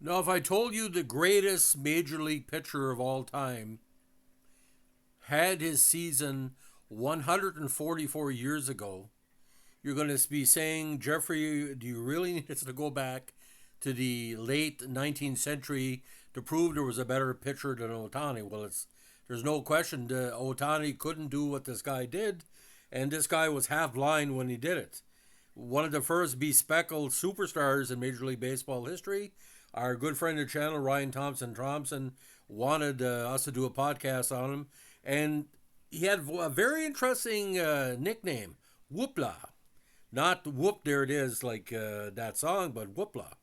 Now, if I told you the greatest major league pitcher of all time had his season 144 years ago, you're going to be saying, Jeffrey, do you really need us to go back to the late 19th century to prove there was a better pitcher than Ohtani? Well, there's no question that Ohtani couldn't do what this guy did, and this guy was half blind when he did it. One of the first bespectacled superstars in Major League Baseball history. Our good friend of the channel, Ryan Thompson, wanted us to do a podcast on him, and he had a very interesting nickname, Whoopla. Not Whoop, there it is, like that song, but Whoopla.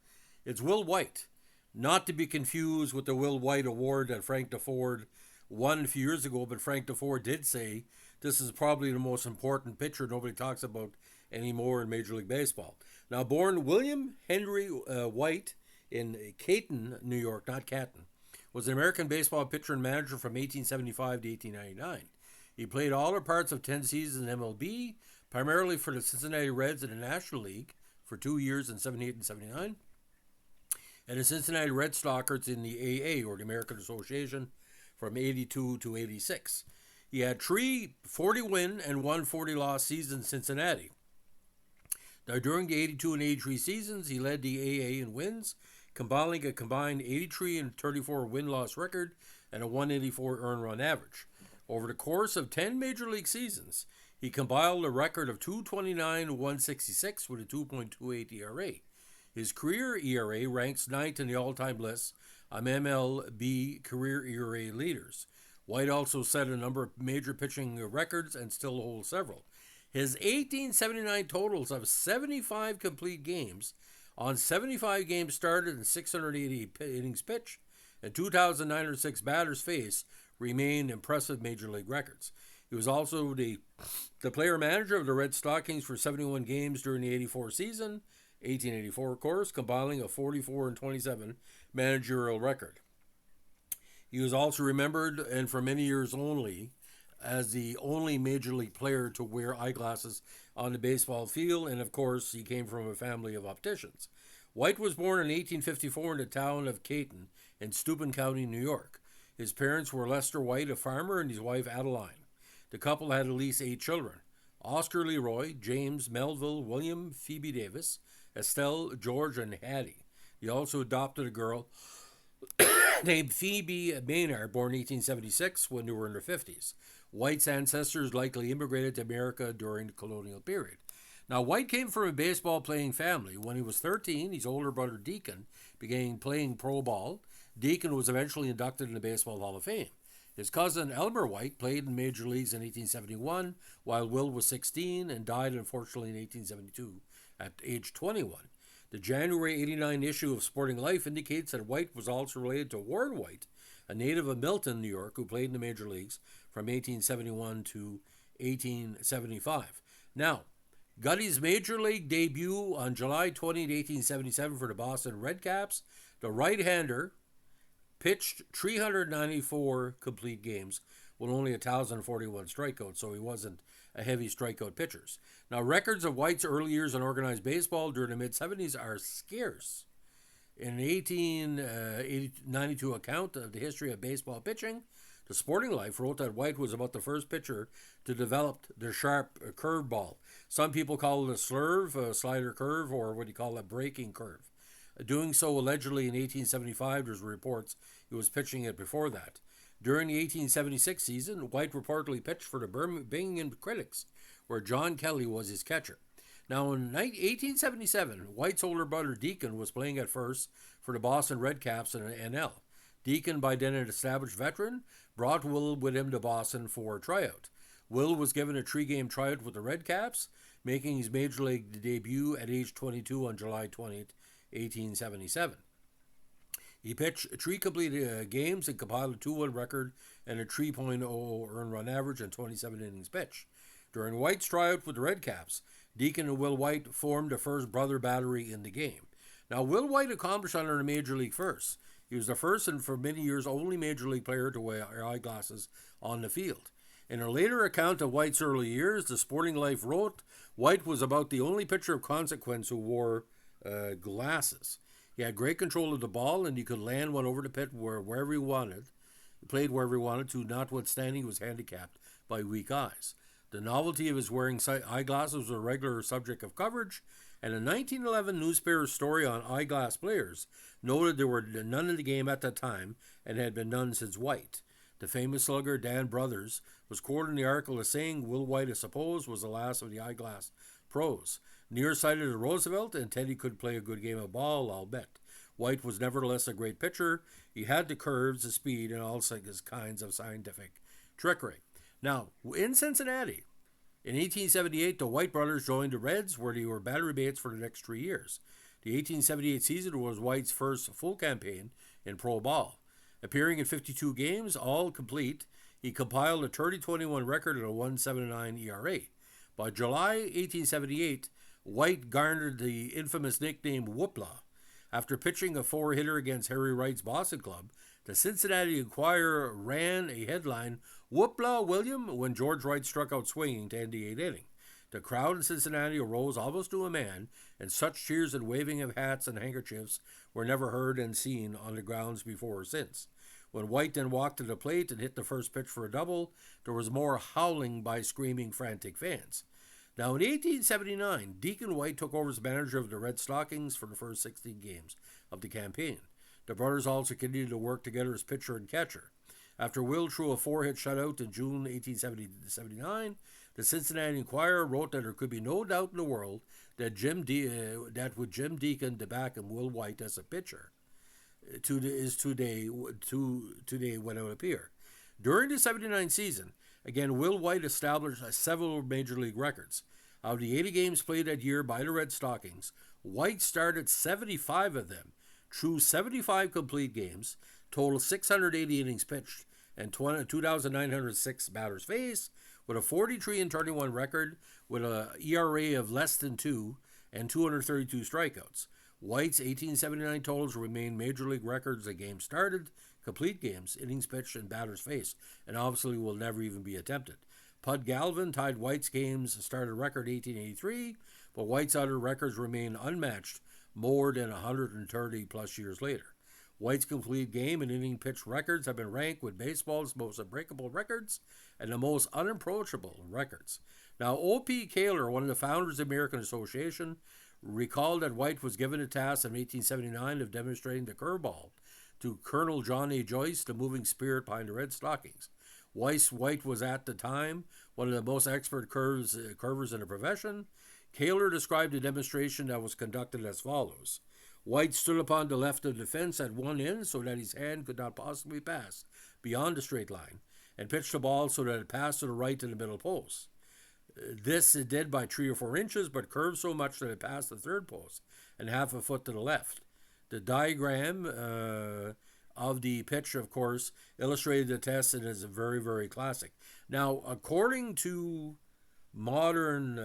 It's Will White. Not to be confused with the Will White Award that Frank DeFord won a few years ago, but Frank DeFord did say this is probably the most important pitcher nobody talks about anymore in Major League Baseball. Now, born William Henry White in Canton, New York, not Canton, was an American baseball pitcher and manager from 1875 to 1899. He played all or parts of 10 seasons in MLB, primarily for the Cincinnati Reds in the National League for 2 years in 78 and 79, and the Cincinnati Red Stockings in the AA, or the American Association, from 82 to 86. He had 3 40-win and 1 40-loss seasons in Cincinnati. Now, during the 82 and 83 seasons, he led the AA in wins, compiling a combined 83 and 34 win-loss record and a 184 earned run average. Over the course of 10 Major League seasons, he compiled a record of 229 and 166 with a 2.28 ERA. His career ERA ranks 9th in the all-time list of MLB career ERA leaders. White also set a number of major pitching records and still holds several. His 1879 totals of 75 complete games on 75 games started and 680 innings pitched and 2,906 batters faced remain impressive major league records. He was also the player manager of the Red Stockings for 71 games during the 84 season, 1884 of course, compiling a 44 and 27 managerial record. He was also remembered, and for many years only, as the only major league player to wear eyeglasses on the baseball field, and of course, he came from a family of opticians. White was born in 1854 in the town of Canton in Steuben County, New York. His parents were Lester White, a farmer, and his wife Adeline. The couple had at least 8 children: Oscar Leroy, James, Melville, William, Phoebe Davis, Estelle, George, and Hattie. He also adopted a girl named Phoebe Maynard, born in 1876, when they were in their 50s. White's ancestors likely immigrated to America during the colonial period. Now, White came from a baseball-playing family. When he was 13, his older brother Deacon began playing pro ball. Deacon was eventually inducted in the Baseball Hall of Fame. His cousin Elmer White played in major leagues in 1871, while Will was 16 and died unfortunately in 1872 at age 21. The January 89 issue of Sporting Life indicates that White was also related to Warren White, a native of Milton, New York, who played in the major leagues from 1871 to 1875. Now, got his major league debut on July 20, 1877 for the Boston Red Caps. The right-hander pitched 394 complete games with only 1,041 strikeouts, so he wasn't a heavy strikeout pitcher. Now, records of White's early years in organized baseball during the mid-70s are scarce. In an 1892 account of the history of baseball pitching, the Sporting Life wrote that White was about the first pitcher to develop the sharp curveball. Some people call it a slurve, a slider curve, or what do you call a breaking curve. Doing so allegedly in 1875, there's reports he was pitching it before that. During the 1876 season, White reportedly pitched for the Birmingham Critics, where John Kelly was his catcher. Now, in 1877, White's older brother Deacon was playing at first for the Boston Red Caps in the NL. Deacon, by then an established veteran, brought Will with him to Boston for a tryout. Will was given a 3-game tryout with the Red Caps, making his major league debut at age 22 on July 20th, 1877. He pitched 3 complete games and compiled a 2-1 record and a 3.00 earned run average and 27 innings pitched. During White's tryout with the Red Caps, Deacon and Will White formed the first brother battery in the game. Now, Will White accomplished under the Major League first. He was the first and for many years only Major League player to wear eyeglasses on the field. In a later account of White's early years, the Sporting Life wrote, White was about the only pitcher of consequence who wore glasses. He had great control of the ball, and he could land one over the pit wherever he wanted. He played wherever he wanted to, notwithstanding he was handicapped by weak eyes. The novelty of his wearing eyeglasses was a regular subject of coverage, and a 1911 newspaper story on eyeglass players noted there were none in the game at that time and had been none since White. The famous slugger Dan Brothers was quoted in the article as saying Will White, I suppose, was the last of the eyeglass pros. Nearsighted as Roosevelt, and Teddy could play a good game of ball, I'll bet. White was nevertheless a great pitcher. He had the curves, the speed, and all kinds of scientific trickery. Now, in Cincinnati, in 1878, the White brothers joined the Reds, where they were battery mates for the next 3 years. The 1878 season was White's first full campaign in pro ball. Appearing in 52 games, all complete, he compiled a 30-21 record and a 1.79 ERA. By July 1878, White garnered the infamous nickname Whoopla. After pitching a four-hitter against Harry Wright's Boston club, the Cincinnati Enquirer ran a headline, Whoopla William, when George Wright struck out swinging to end the eighth inning. The crowd in Cincinnati arose almost to a man, and such cheers and waving of hats and handkerchiefs were never heard and seen on the grounds before or since. When White then walked to the plate and hit the first pitch for a double, there was more howling by screaming, frantic fans. Now, in 1879, Deacon White took over as manager of the Red Stockings for the first 16 games of the campaign. The brothers also continued to work together as pitcher and catcher. After Will threw a four-hit shutout in June 1879, the Cincinnati Enquirer wrote that there could be no doubt in the world that with Jim Deacon to back him, Will White as a pitcher is today when it would appear. During the 79 season, again, Will White established several major league records. Of the 80 games played that year by the Red Stockings, White started 75 of them, threw 75 complete games, total 680 innings pitched, and 2,906 batters faced, with a 43-31 record, with an ERA of less than 2 and 232 strikeouts. White's 1879 totals remain major league records of games started, complete games, innings pitched, and batters faced, and obviously will never even be attempted. Pud Galvin tied White's games started record 1883, but White's other records remain unmatched more than 130 plus years later. White's complete game and inning pitched records have been ranked with baseball's most unbreakable records and the most unapproachable records. Now, O.P. Kaler, one of the founders of the American Association, recalled that White was given a task in 1879 of demonstrating the curveball to Colonel John A. Joyce, the moving spirit behind the Red Stockings. White was at the time one of the most expert curvers in the profession. Kaler described the demonstration that was conducted as follows. White stood upon the left of the fence at one end so that his hand could not possibly pass beyond the straight line, and pitched the ball so that it passed to the right in the middle post. This it did by 3 or 4 inches, but curved so much that it passed the third post and half a foot to the left. The diagram of the pitch, of course, illustrated the test and is very, very classic. Now, according to modern,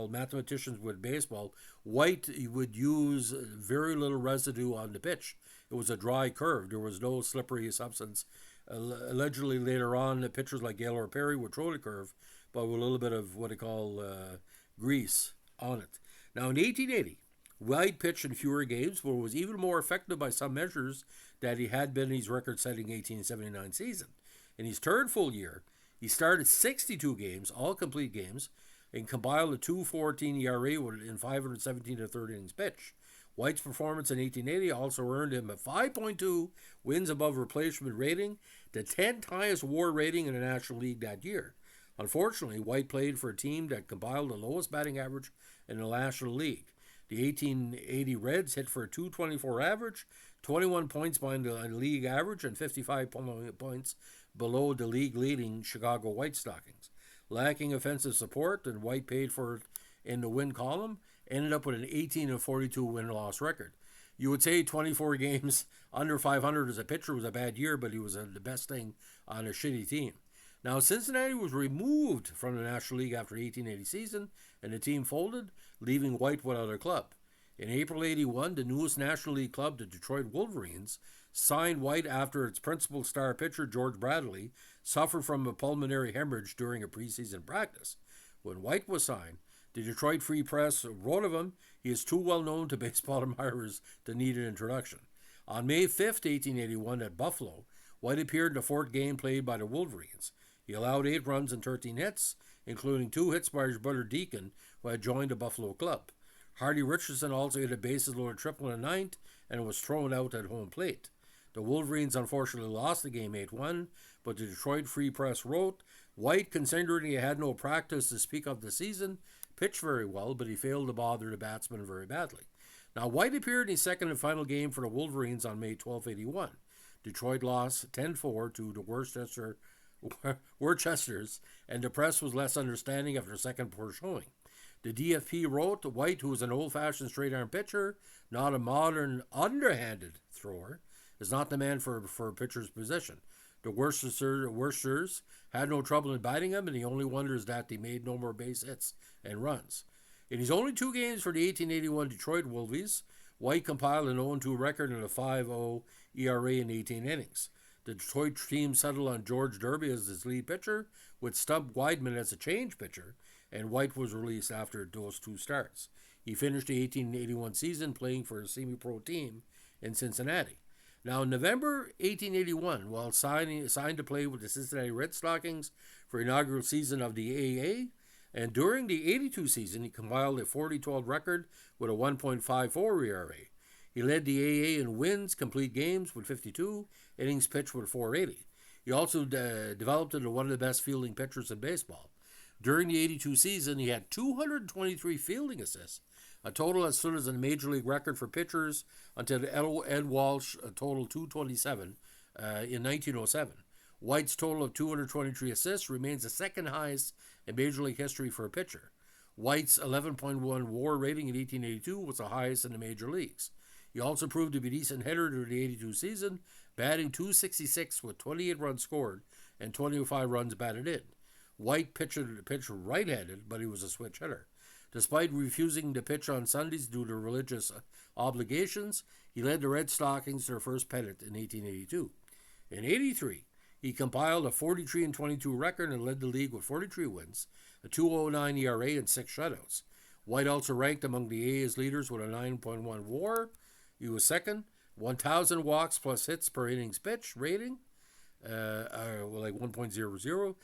mathematicians with baseball, White would use very little residue on the pitch. It was a dry curve. There was no slippery substance. Allegedly, later on, the pitchers like Gaylord Perry would throw the curve, but with a little bit of grease on it. Now, in 1880, White pitched in fewer games, but was even more effective by some measures that he had been in his record-setting 1879 season. In his third full year, he started 62 games, all complete games, and compiled a 2.14 ERA in 517 to third innings pitched. White's performance in 1880 also earned him a 5.2 wins above replacement rating, the 10th highest WAR rating in the National League that year. Unfortunately, White played for a team that compiled the lowest batting average in the National League. The 1880 Reds hit for a 224 average, 21 points behind the league average, and 55 points below the league-leading Chicago White Stockings. Lacking offensive support, and White paid for it in the win column, ended up with an 18-42 win-loss record. You would say 24 games under 500 as a pitcher was a bad year, but he was the best thing on a shitty team. Now, Cincinnati was removed from the National League after the 1880 season, and the team folded, leaving White without a club. In April 81, the newest National League club, the Detroit Wolverines, signed White after its principal star pitcher, George Bradley, suffered from a pulmonary hemorrhage during a preseason practice. When White was signed, The Detroit Free Press wrote of him, he is too well known to baseball admirers to need an introduction. On May 5th, 1881, at Buffalo, White appeared in the fourth game played by the Wolverines. He allowed 8 runs and 13 hits, including 2 hits by his brother Deacon, who had joined the Buffalo club. Hardy Richardson also hit a bases-loaded triple in the ninth and was thrown out at home plate. The Wolverines unfortunately lost the game 8-1, but the Detroit Free Press wrote, White, considering he had no practice to speak of the season, pitched very well, but he failed to bother the batsmen very badly. Now, White appeared in his second and final game for the Wolverines on May 12, 81. Detroit lost 10-4 to the Worcesters, and the press was less understanding after the second poor showing. The DFP wrote, White, who is an old-fashioned straight-arm pitcher, not a modern underhanded thrower, is not the man for a pitcher's position. The Worcesters had no trouble in biting him, and the only wonder is that they made no more base hits and runs. In his only 2 games for the 1881 Detroit Wolves, White compiled an 0-2 record and a 5.0 ERA in 18 innings. The Detroit team settled on George Derby as his lead pitcher, with Stump Weidman as a change pitcher, and White was released after those 2 starts. He finished the 1881 season playing for a semi-pro team in Cincinnati. Now, in November 1881, while signed to play with the Cincinnati Red Stockings for the inaugural season of the AA, and during the 82 season, he compiled a 40-12 record with a 1.54 ERA. He led the AA in wins, complete games with 52, innings pitched with 480. He also developed into one of the best fielding pitchers in baseball. During the 82 season, he had 223 fielding assists, a total that stood as a major league record for pitchers until Ed Walsh totaled 227 in 1907. White's total of 223 assists remains the second highest in Major League history for a pitcher. White's 11.1 WAR rating in 1882 was the highest in the major leagues. He also proved to be a decent hitter during the 82 season, batting .266 with 28 runs scored and 25 runs batted in. White pitched right-handed, but he was a switch hitter. Despite refusing to pitch on Sundays due to religious obligations, he led the Red Stockings to their first pennant in 1882. In 83, he compiled a 43-22 record and led the league with 43 wins, a 2.09 ERA, and 6 shutouts. White also ranked among the AA's leaders with a 9.1 WAR. He was second, 1,000 walks plus hits per innings pitched rating, like 1.00.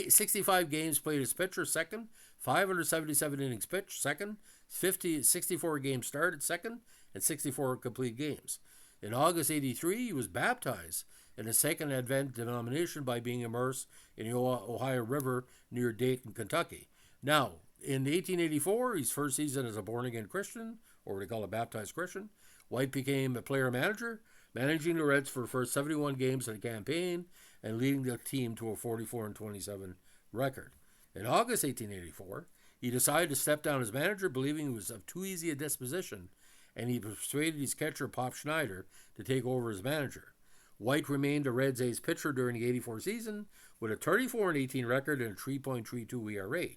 65 games played as pitcher, second. 577 innings pitched, second. 64 games started, second. And 64 complete games. In August 83, he was baptized in a second Advent denomination by being immersed in the Ohio River near Dayton, Kentucky. Now, in 1884, his first season as a born-again Christian, or what they call a baptized Christian, White became a player-manager, managing the Reds for the first 71 games of the campaign and leading the team to a 44-27 record. In August 1884, he decided to step down as manager, believing he was of too easy a disposition, and he persuaded his catcher, Pop Schneider, to take over as manager. White remained the Reds' ace pitcher during the 84 season with a 34-18 record and a 3.32 ERA.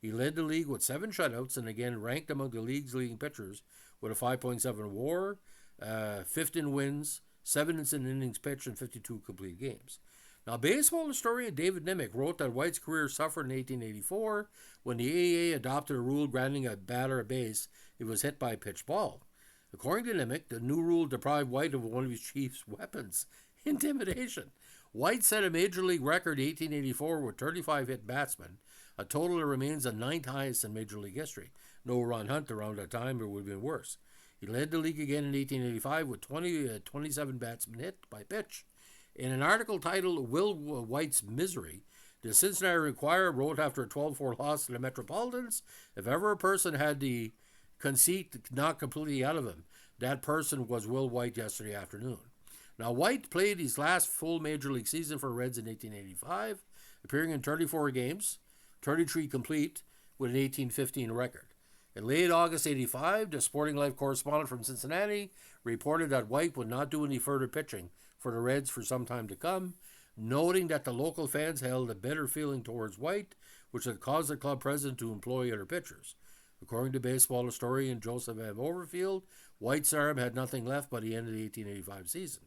He led the league with 7 shutouts and again ranked among the league's leading pitchers with a 5.7 WAR, 15 wins, 7 innings pitched, and 52 complete games. Now, baseball historian David Nimick wrote that White's career suffered in 1884 when the AAA adopted a rule granting a batter a base if it was hit by a pitched ball. According to Nimick, the new rule deprived White of one of his chief weapons, intimidation. White set a major league record in 1884 with 35 hit batsmen, a total that remains the 9th highest in Major League history. No Ron Hunt around that time, it would have been worse. He led the league again in 1885 with 27 batsmen hit by pitch. In an article titled Will White's Misery, the Cincinnati Enquirer wrote after a 12-4 loss to the Metropolitans, if ever a person had the conceit knocked completely out of him, that person was Will White yesterday afternoon. Now, White played his last full Major League season for Reds in 1885, appearing in 34 games, 33 complete, with an 18-15 record. In late August 85, the Sporting Life correspondent from Cincinnati reported that White would not do any further pitching for the Reds for some time to come, noting that the local fans held a bitter feeling towards White, which had caused the club president to employ other pitchers. According to baseball historian Joseph M. Overfield, White's arm had nothing left by the end of the 1885 season.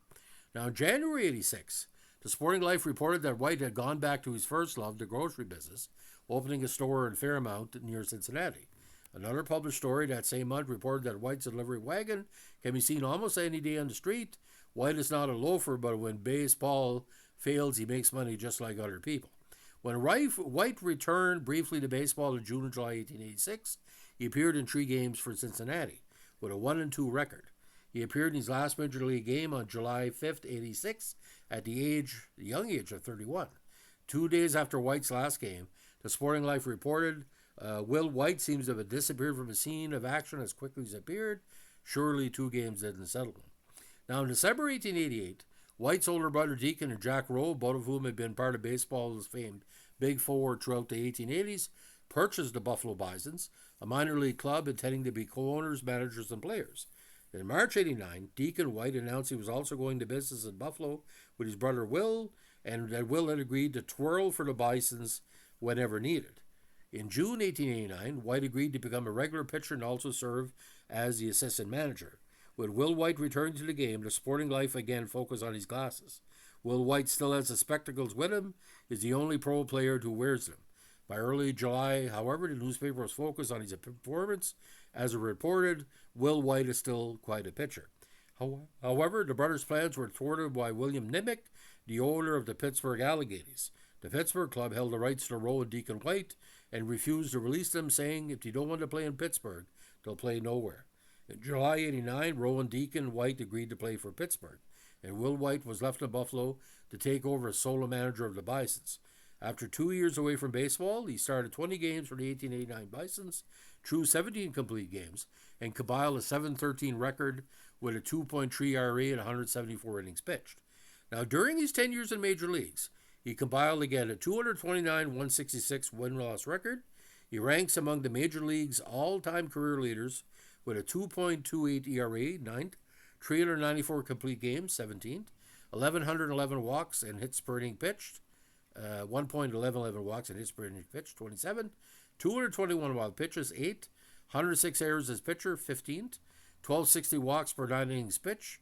Now, in January 86, the Sporting Life reported that White had gone back to his first love, the grocery business, opening a store in Fairmount near Cincinnati. Another published story that same month reported that White's delivery wagon can be seen almost any day on the street. White is not a loafer, but when baseball fails, he makes money just like other people. When White returned briefly to baseball in June and July 1886, he appeared in 3 games for Cincinnati with a 1-2 record. He appeared in his last major league game on July 5th, 86, at the young age of 31. 2 days after White's last game, the Sporting Life reported, Will White seems to have disappeared from the scene of action as quickly as he appeared. Surely 2 games didn't settle him. Now, in December 1888, White's older brother Deacon and Jack Rowe, both of whom had been part of baseball's famed Big Four throughout the 1880s, purchased the Buffalo Bisons, a minor league club intending to be co-owners, managers, and players. In March 89, Deacon White announced he was also going to business in Buffalo with his brother Will, and that Will had agreed to twirl for the Bisons whenever needed. In June 1889, White agreed to become a regular pitcher and also serve as the assistant manager. With Will White returning to the game, the Sporting Life again focused on his glasses. Will White still has the spectacles with him, is the only pro player who wears them. By early July, however, the newspaper was focused on his performance. As it reported, Will White is still quite a pitcher. However, the brothers' plans were thwarted by William Nimick, the owner of the Pittsburgh Alligators. The Pittsburgh club held the rights to Rowe and Deacon White and refused to release them, saying if they don't want to play in Pittsburgh, they'll play nowhere. In July 89, Rowe and Deacon White agreed to play for Pittsburgh, and Will White was left in Buffalo to take over as solo manager of the Bisons. After 2 years away from baseball, he started 20 games for the 1889 Bisons, threw 17 complete games, and compiled a 7-13 record with a 2.3 ERA and 174 innings pitched. Now, during his 10 years in major leagues, he compiled again a 229-166 win-loss record. He ranks among the major league's all-time career leaders with a 2.28 ERA, 9th, 394 complete games, 17th, 1,111 walks and hits per inning pitched, 1.11 walks and hits per inning pitched, 27th, 221 wild pitches, 8th, 106 errors as pitcher, 15th, 1,260 walks per 9 innings pitch,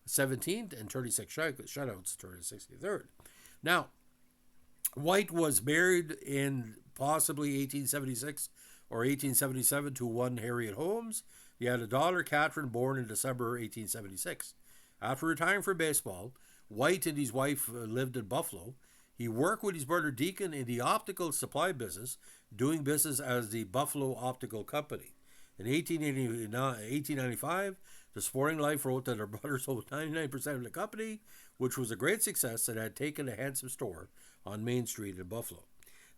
17th, and 36 shutouts, 63rd. Now, White was married in possibly 1876 or 1877 to one Harriet Holmes. He had a daughter, Catherine, born in December 1876. After retiring from baseball, White and his wife lived in Buffalo. He worked with his brother Deacon in the optical supply business, doing business as the Buffalo Optical Company. In 1895, the Sporting Life wrote that their brothers owned 99% of the company, which was a great success and had taken a handsome store on Main Street in Buffalo.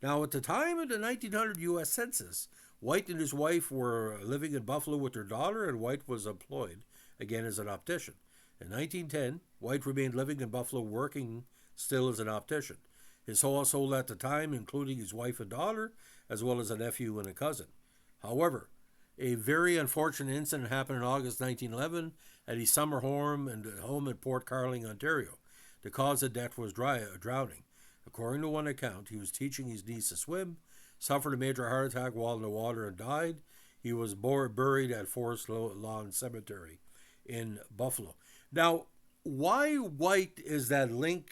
Now, at the time of the 1900 U.S. Census, White and his wife were living in Buffalo with their daughter, and White was employed, again, as an optician. In 1910, White remained living in Buffalo, working still as an optician. His household at the time, including his wife and daughter, as well as a nephew and a cousin. However, a very unfortunate incident happened in August 1911 at his summer home in Port Carling, Ontario. The cause of death was drowning. According to one account, he was teaching his niece to swim, suffered a major heart attack while in the water, and died. He was buried at Forest Lawn Cemetery in Buffalo. Now, why White is that link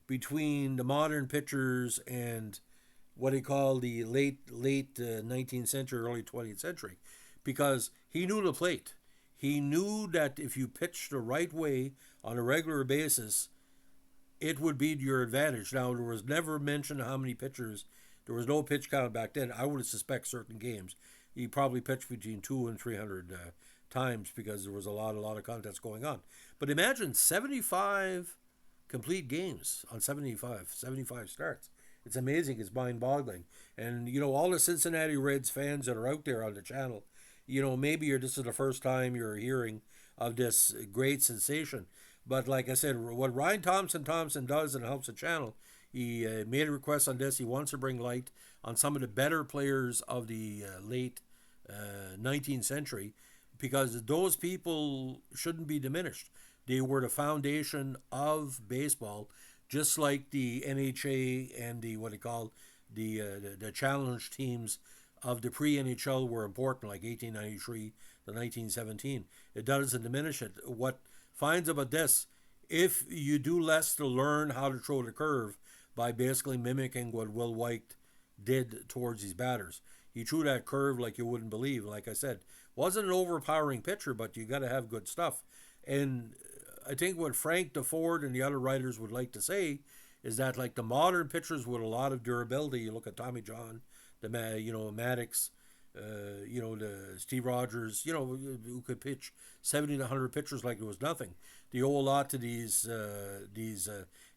between the modern pitchers and what he called the late 19th century, early 20th century? Because he knew the plate. He knew that if you pitched the right way on a regular basis, it would be to your advantage. Now, there was never mention how many pitchers. There was no pitch count back then. I would suspect certain games he probably pitched between 200 and 300 times because there was a lot of contests going on. But imagine 75 complete games on 75 starts. It's amazing. It's mind-boggling. And, all the Cincinnati Reds fans that are out there on the channel, maybe this is the first time you're hearing of this great sensation. But like I said, what Ryan Thompson does and helps the channel, he made a request on this. He wants to bring light on some of the better players of the late 19th century because those people shouldn't be diminished. They were the foundation of baseball, just like the NHA and the the challenge teams of the pre-NHL were important, like 1893 to 1917. It doesn't diminish it. What finds about this, if you do less to learn how to throw the curve by basically mimicking what Will White did towards his batters, he threw that curve like you wouldn't believe. Like I said, wasn't an overpowering pitcher, but you got to have good stuff. And I think what Frank DeFord and the other writers would like to say is that like the modern pitchers with a lot of durability, you look at Tommy John, Maddox, the Steve Rogers, who could pitch 70 to 100 pitchers like it was nothing. They owe a lot to these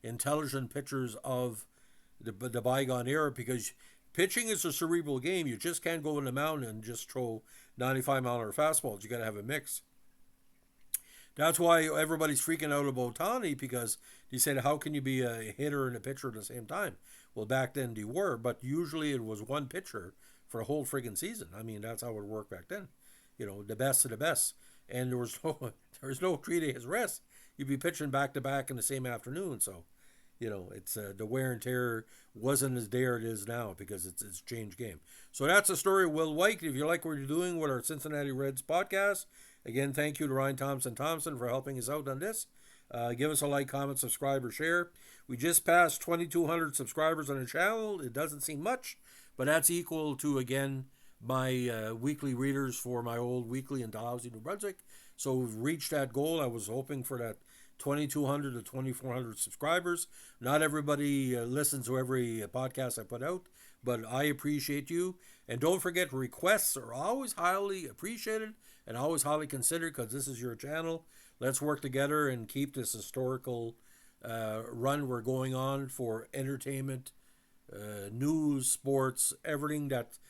intelligent pitchers of the bygone era, because pitching is a cerebral game. You just can't go in the mound and just throw 95-mile-an-hour fastballs. You got to have a mix. That's why everybody's freaking out about Ohtani, because they said, how can you be a hitter and a pitcher at the same time? Well, back then they were, but usually it was one pitcher for a whole friggin' season. I mean, that's how it worked back then. The best of the best. And there was no 3 days rest. You'd be pitching back to back in the same afternoon. So, it's the wear and tear wasn't as there it is now, because it's changed game. So that's the story of Will White. If you like what you're doing with our Cincinnati Reds podcast, again, thank you to Ryan Thompson for helping us out on this. Give us a like, comment, subscribe, or share. We just passed 2,200 subscribers on the channel. It doesn't seem much, but that's equal to, again, my weekly readers for my old weekly in Dalhousie, New Brunswick. So we've reached that goal. I was hoping for that 2,200 to 2,400 subscribers. Not everybody listens to every podcast I put out, but I appreciate you. And don't forget, requests are always highly appreciated and always highly considered, because this is your channel. Let's work together and keep this historical run we're going on for entertainment, news, sports, everything that's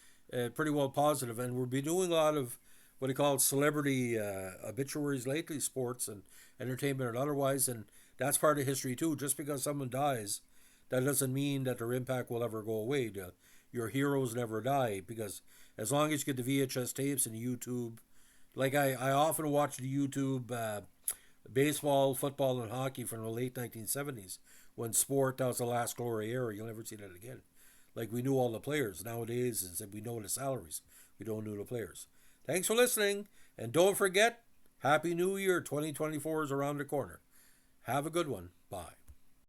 pretty well positive. And we'll be doing a lot of what they call celebrity obituaries lately, sports and entertainment and otherwise. And that's part of history too. Just because someone dies, that doesn't mean that their impact will ever go away. Your heroes never die, because as long as you get the VHS tapes and YouTube, like I often watch the YouTube baseball, football, and hockey from the late 1970s, when sport, that was the last glory era. You'll never see that again. Like, we knew all the players. Nowadays, we know the salaries. We don't know the players. Thanks for listening. And don't forget, Happy New Year. 2024 is around the corner. Have a good one. Bye.